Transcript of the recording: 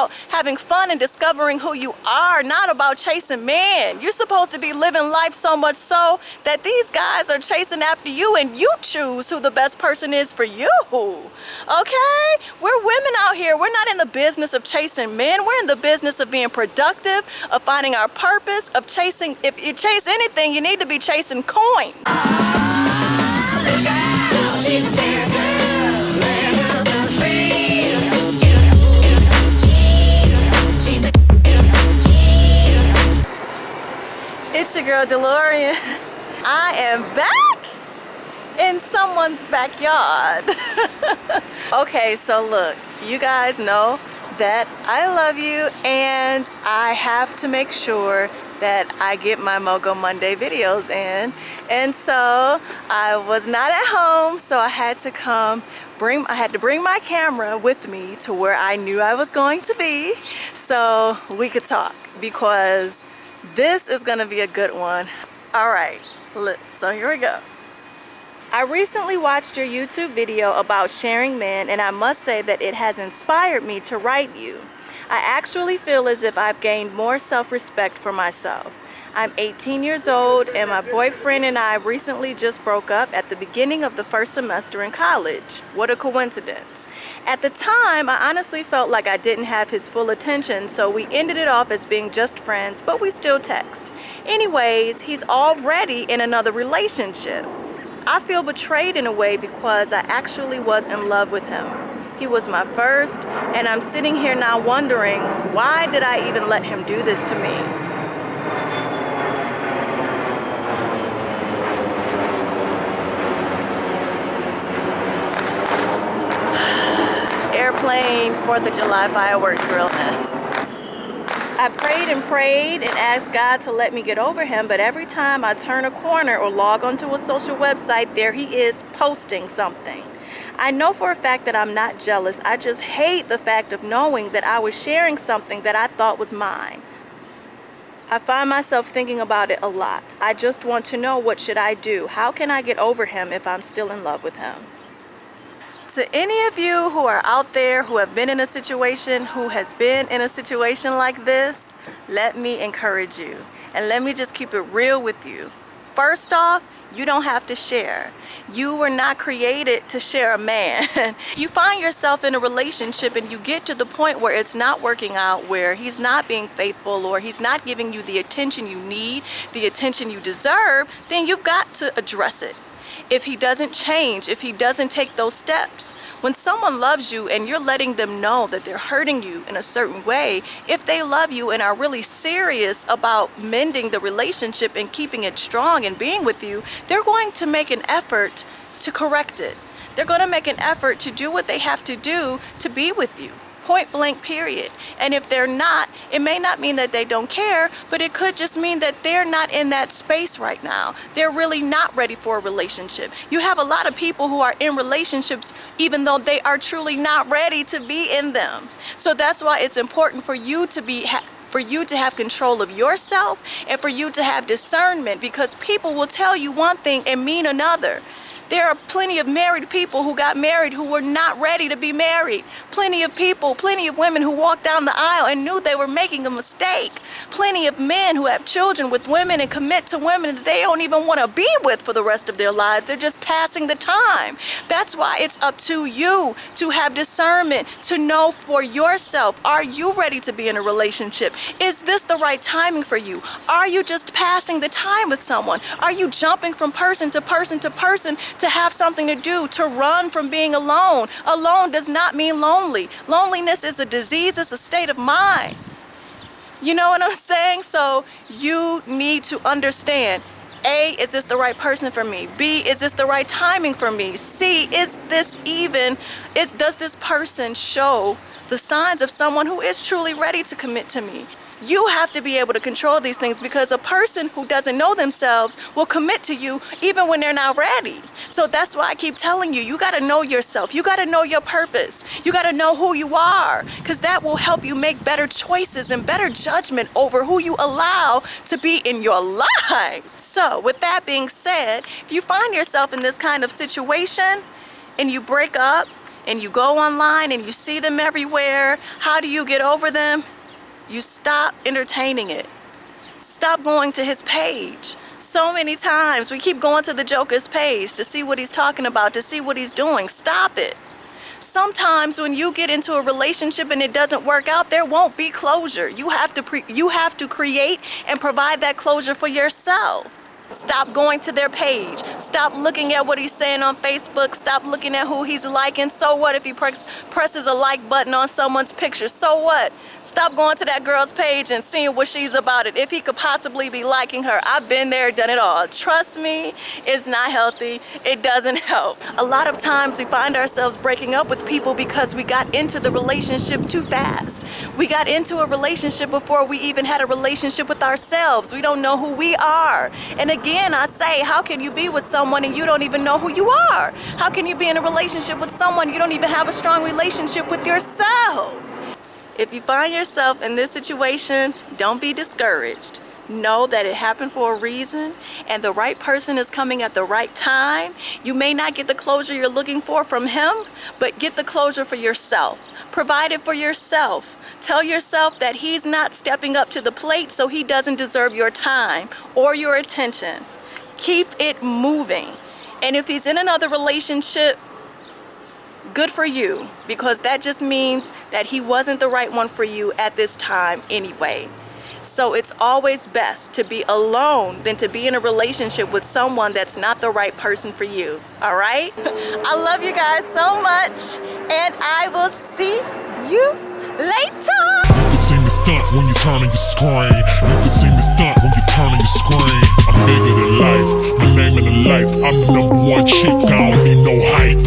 about having fun and discovering who you are, not about chasing men. You're supposed to be living life so much so that these guys are chasing after you and you choose who the best person is for you. Okay? We're women out here. We're not in the business of chasing men. We're in the business of being productive, of finding our purpose, of chasing. If you chase anything, you need to be chasing coins. It's your girl DeLaurian. I am back in someone's backyard. Okay, so look, you guys know that I love you and I have to make sure that I get my MOGO Monday videos in. And so I was not at home, so I had to bring my camera with me to where I knew I was going to be so we could talk, because this is gonna be a good one. All right, so here we go. I recently watched your YouTube video about sharing men, and I must say that it has inspired me to write you. I actually feel as if I've gained more self-respect for myself. I'm 18 years old and my boyfriend and I recently just broke up at the beginning of the first semester in college. What a coincidence. At the time, I honestly felt like I didn't have his full attention, so we ended it off as being just friends, but we still text. Anyways, he's already in another relationship. I feel betrayed in a way because I actually was in love with him. He was my first, and I'm sitting here now wondering, why did I even let him do this to me? Airplane, 4th of July fireworks realness. I prayed and asked God to let me get over him, but every time I turn a corner or log onto a social website, there he is posting something. I know for a fact that I'm not jealous. I just hate the fact of knowing that I was sharing something that I thought was mine. I find myself thinking about it a lot. I just want to know, what should I do? How can I get over him if I'm still in love with him? To any of you who are out there who have been in a situation, who has been in a situation like this, let me encourage you. And let me just keep it real with you. First off, you don't have to share. You were not created to share a man. You find yourself in a relationship and you get to the point where it's not working out, where he's not being faithful or he's not giving you the attention you need, the attention you deserve, then you've got to address it. If he doesn't change, if he doesn't take those steps, when someone loves you and you're letting them know that they're hurting you in a certain way, if they love you and are really serious about mending the relationship and keeping it strong and being with you, they're going to make an effort to correct it. They're going to make an effort to do what they have to do to be with you. Point blank, period. And if they're not, it may not mean that they don't care, but it could just mean that they're not in that space right now. They're really not ready for a relationship. You have a lot of people who are in relationships even though they are truly not ready to be in them. So that's why it's important for you to have control of yourself and for you to have discernment, because people will tell you one thing and mean another. There are plenty of married people who got married who were not ready to be married. Plenty of people, plenty of women who walked down the aisle and knew they were making a mistake. Plenty of men who have children with women and commit to women that they don't even want to be with for the rest of their lives. They're just passing the time. That's why it's up to you to have discernment, to know for yourself, are you ready to be in a relationship? Is this the right timing for you? Are you just passing the time with someone? Are you jumping from person to person to person to have something to do, to run from being alone? Alone does not mean lonely. Loneliness is a disease, it's a state of mind. You know what I'm saying? So you need to understand, A, is this the right person for me? B, is this the right timing for me? C, does this person show the signs of someone who is truly ready to commit to me? You have to be able to control these things, because a person who doesn't know themselves will commit to you even when they're not ready. So that's why I keep telling you, you got to know yourself. You got to know your purpose. You got to know who you are, because that will help you make better choices and better judgment over who you allow to be in your life. So with that being said, if you find yourself in this kind of situation and you break up and you go online and you see them everywhere, how do you get over them? You stop entertaining it. Stop going to his page. So many times we keep going to the joker's page to see what he's talking about, to see what he's doing. Stop it. Sometimes when you get into a relationship and it doesn't work out, there won't be closure. You have to create and provide that closure for yourself. Stop going to their page. Stop looking at what he's saying on Facebook. Stop looking at who he's liking. So what if he presses a like button on someone's picture? So what? Stop going to that girl's page and seeing what she's about it. If he could possibly be liking her. I've been there, done it all. Trust me, it's not healthy. It doesn't help. A lot of times we find ourselves breaking up with people because we got into the relationship too fast. We got into a relationship before we even had a relationship with ourselves. We don't know who we are. And again, I say, how can you be with someone and you don't even know who you are? How can you be in a relationship with someone you don't even have a strong relationship with yourself? If you find yourself in this situation, don't be discouraged. Know that it happened for a reason and the right person is coming at the right time. You may not get the closure you're looking for from him, but get the closure for yourself. Provide it for yourself. Tell yourself that he's not stepping up to the plate, so he doesn't deserve your time or your attention. Keep it moving. And if he's in another relationship, good for you, because that just means that he wasn't the right one for you at this time anyway. So it's always best to be alone than to be in a relationship with someone that's not the right person for you. All right? I love you guys so much, and I will see you later. You can see me stunt when you turn on your screen. You can see me stunt when you turn on your screen. I'm bigger than life. My name in the lights. I'm the #1 chick. I don't need no hype.